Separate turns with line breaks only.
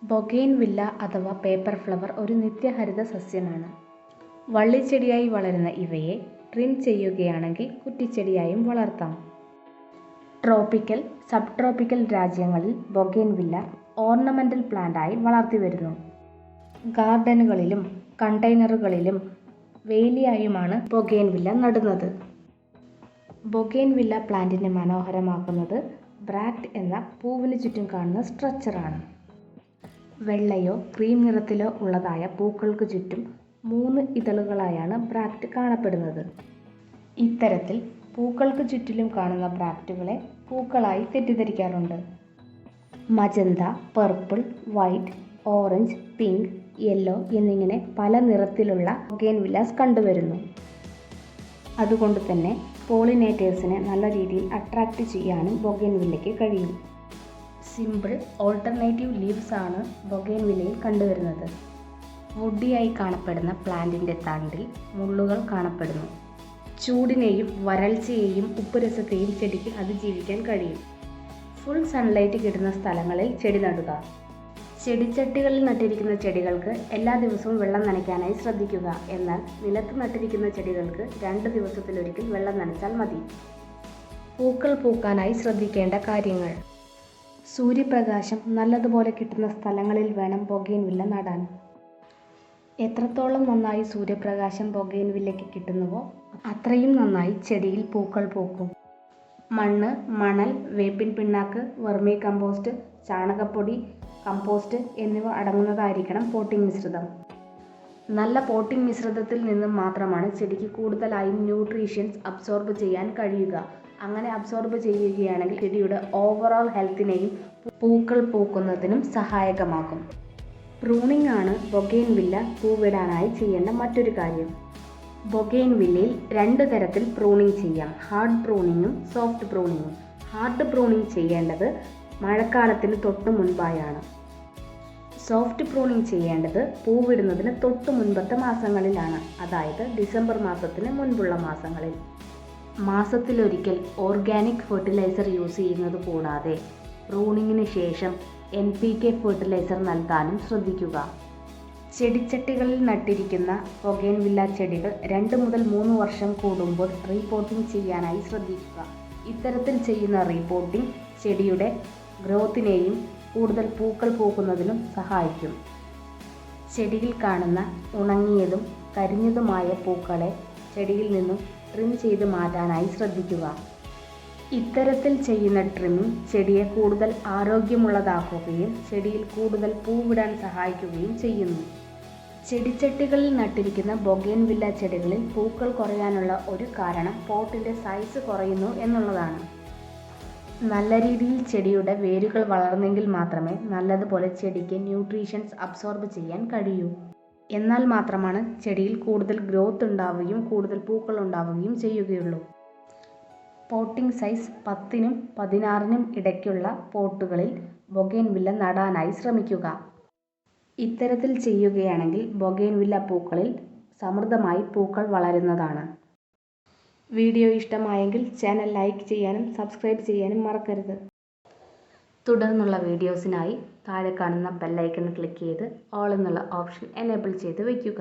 Bougainvillea അഥവാ paper flower ഒരു നിത്യഹരിത സസ്യമാണ്. വള്ളിച്ചെടിയായി വളരുന്ന ഇവയെ ട്രിം ചെയ്യുകയാണെങ്കിൽ കുറ്റിച്ചെടിയായും വളർത്താം. ട്രോപ്പിക്കൽ, സബ് ട്രോപ്പിക്കൽ രാജ്യങ്ങളിൽ ബൊഗെയ്ൻവില്ല ഓർണമെന്റൽ പ്ലാന്റായി വളർത്തിവരുന്നു. ഗാർഡനുകളിലും കണ്ടെയ്നറുകളിലും വേലിയായുമാണ് ബൊഗെയ്ൻവില്ല നടുന്നത്. ബൊഗെയ്ൻവില്ല പ്ലാന്റിനെ മനോഹരമാക്കുന്നത് ബ്രാക്ട് എന്ന പൂവിനു ചുറ്റും കാണുന്ന സ്ട്രക്ചറാണ്. വെള്ളയോ ക്രീം നിറത്തിലോ ഉള്ളതായ പൂക്കൾക്ക് ചുറ്റും 3 ഇതളുകളായാണ് ബ്രാക്ട് കാണപ്പെടുന്നത്. ഇത്തരത്തിൽ പൂക്കൾക്ക് ചുറ്റിലും കാണുന്ന ബ്രാക്റ്റുകളെ പൂക്കളായി തെറ്റിദ്ധരിക്കാറുണ്ട്. Magenta, purple, white, orange, pink, yellow എന്നിങ്ങനെ പല നിറത്തിലുള്ള ബൊഗെയ്ൻവില്ലാസ് കണ്ടുവരുന്നു. അതുകൊണ്ട് തന്നെ പോളിനേറ്റേഴ്സിനെ നല്ല രീതിയിൽ അട്രാക്റ്റ് ചെയ്യാനും ബൊഗെയ്ൻവില്ലയ്ക്ക് കഴിയും. സിമ്പിൾ ഓൾട്ടർനേറ്റീവ് ലീവ്സ് ആണ് ബൊഗെയ്ൻവില്ലയിൽ കണ്ടുവരുന്നത്. വുഡിയായി കാണപ്പെടുന്ന പ്ലാന്റിൻ്റെ തണ്ടിൽ മുള്ളുകൾ കാണപ്പെടുന്നു. ചൂടിനെയും വരൾച്ചയെയും ഉപ്പുരസത്തെയും ചെടിക്ക് അതിജീവിക്കാൻ കഴിയും. ഫുൾ സൺലൈറ്റ് കിട്ടുന്ന സ്ഥലങ്ങളിൽ ചെടി നടുക. ചെടിച്ചട്ടികളിൽ നട്ടിരിക്കുന്ന ചെടികൾക്ക് എല്ലാ ദിവസവും വെള്ളം നനയ്ക്കാനായി ശ്രദ്ധിക്കുക. എന്നാൽ നിലത്ത് നട്ടിരിക്കുന്ന ചെടികൾക്ക് 2 ദിവസത്തിലൊരിക്കൽ വെള്ളം നനച്ചാൽ മതി. പൂക്കൾ പൂക്കാനായി ശ്രദ്ധിക്കേണ്ട കാര്യങ്ങൾ: സൂര്യപ്രകാശം നല്ലതുപോലെ കിട്ടുന്ന സ്ഥലങ്ങളിൽ വേണം ബൊഗെയ്ൻവില്ല നടാൻ. എത്രത്തോളം നന്നായി സൂര്യപ്രകാശം ബൊഗെയ്ൻവില്ലയ്ക്ക് കിട്ടുന്നുവോ അത്രയും നന്നായി ചെടിയിൽ പൂക്കൾ പൂക്കും. മണ്ണ്, മണൽ, വേപ്പിൻ പിണ്ണാക്ക്, വെർമി കമ്പോസ്റ്റ്, ചാണകപ്പൊടി, കമ്പോസ്റ്റ് എന്നിവ അടങ്ങുന്നതായിരിക്കണം പോട്ടിംഗ് മിശ്രിതം. നല്ല പോട്ടിംഗ് മിശ്രിതത്തിൽ നിന്നും മാത്രമാണ് ചെടിക്ക് കൂടുതലായും ന്യൂട്രീഷ്യൻസ് അബ്സോർബ് ചെയ്യാൻ കഴിയുക. അങ്ങനെ അബ്സോർബ് ചെയ്യുകയാണെങ്കിൽ ചെടിയുടെ ഓവറോൾ ഹെൽത്തിനെയും പൂക്കൾ പൂക്കുന്നതിനും സഹായകമാകും. പ്രൂണിംഗ് ആണ് ബൊഗെയ്ൻവില്ല പൂവിടാനായി ചെയ്യേണ്ട മറ്റൊരു കാര്യം. ബൊഗെയ്ൻവില്ലയിൽ 2 തരത്തിൽ പ്രൂണിംഗ് ചെയ്യാം: ഹാർഡ് പ്രൂണിങ്ങും സോഫ്റ്റ് പ്രൂണിങ്ങും. ഹാർഡ് പ്രൂണിംഗ് ചെയ്യേണ്ടത് മഴക്കാലത്തിന് തൊട്ട് മുൻപായാണ്. സോഫ്റ്റ് പ്രൂണിംഗ് ചെയ്യേണ്ടത് പൂവിടുന്നതിന് തൊട്ട് മുൻപത്തെ മാസങ്ങളിലാണ്, അതായത് ഡിസംബർ മാസത്തിന് മുൻപുള്ള മാസങ്ങളിൽ. മാസത്തിലൊരിക്കൽ ഓർഗാനിക് ഫെർട്ടിലൈസർ യൂസ് ചെയ്യുന്നത് കൂടാതെ പ്രൂണിങ്ങിന് ശേഷം NPK ഫെർട്ടിലൈസർ നൽകാനും ശ്രദ്ധിക്കുക. ചെടിച്ചട്ടികളിൽ നട്ടിരിക്കുന്ന ബൊഗെയ്ൻവില്ല ചെടികൾ 2 മുതൽ 3 വർഷം കൂടുമ്പോൾ റീപോട്ടിംഗ് ചെയ്യാനായി ശ്രദ്ധിക്കുക. ഇത്തരത്തിൽ ചെയ്യുന്ന റീപോട്ടിംഗ് ചെടിയുടെ ഗ്രോത്തിനെയും കൂടുതൽ പൂക്കൾ പൂക്കുന്നതിനും സഹായിക്കും. ചെടിയിൽ കാണുന്ന ഉണങ്ങിയതും കരിഞ്ഞതുമായ പൂക്കളെ ചെടിയിൽ നിന്നും ട്രിം ചെയ്ത് മാറ്റാനായി ശ്രദ്ധിക്കുക. ഇത്തരത്തിൽ ചെയ്യുന്ന ട്രിമ്മിംഗ് ചെടിയെ കൂടുതൽ ആരോഗ്യമുള്ളതാക്കുകയും ചെടിയിൽ കൂടുതൽ പൂവിടാൻ സഹായിക്കുകയും ചെയ്യുന്നു. ചെടിച്ചട്ടികളിൽ നട്ടിരിക്കുന്ന ബൊഗെയ്ൻവില്ല ചെടികളിൽ പൂക്കൾ കുറയാനുള്ള ഒരു കാരണം പോട്ടിൻ്റെ സൈസ് കുറയുന്നു എന്നുള്ളതാണ്. നല്ല രീതിയിൽ ചെടിയുടെ വേരുകൾ വളർന്നെങ്കിൽ മാത്രമേ നല്ലതുപോലെ ചെടിക്ക് ന്യൂട്രീഷൻസ് അബ്സോർബ് ചെയ്യാൻ കഴിയൂ. എന്നാൽ മാത്രമാണ് ചെടിയിൽ കൂടുതൽ ഗ്രോത്ത് ഉണ്ടാവുകയും കൂടുതൽ പൂക്കൾ ഉണ്ടാവുകയും ചെയ്യുകയുള്ളൂ. പോട്ടിംഗ് സൈസ് 10നും 16നും ഇടയ്ക്കുള്ള പോട്ടുകളിൽ ബൊഗെയ്ൻവില്ല നടാനായി ശ്രമിക്കുക. ഇത്തരത്തിൽ ചെയ്യുകയാണെങ്കിൽ ബൊഗെയ്ൻവില്ല പൂക്കളിൽ സമൃദ്ധമായി പൂക്കൾ വളരുന്നതാണ്. വീഡിയോ ഇഷ്ടമായെങ്കിൽ ചാനൽ ലൈക്ക് ചെയ്യാനും സബ്സ്ക്രൈബ് ചെയ്യാനും മറക്കരുത്. തുടർന്നുള്ള വീഡിയോസിനായി താഴെ കാണുന്ന ബെല്ലൈക്കൺ ക്ലിക്ക് ചെയ്ത് ഓൾ എന്നുള്ള ഓപ്ഷൻ എനേബിൾ ചെയ്ത് വയ്ക്കുക.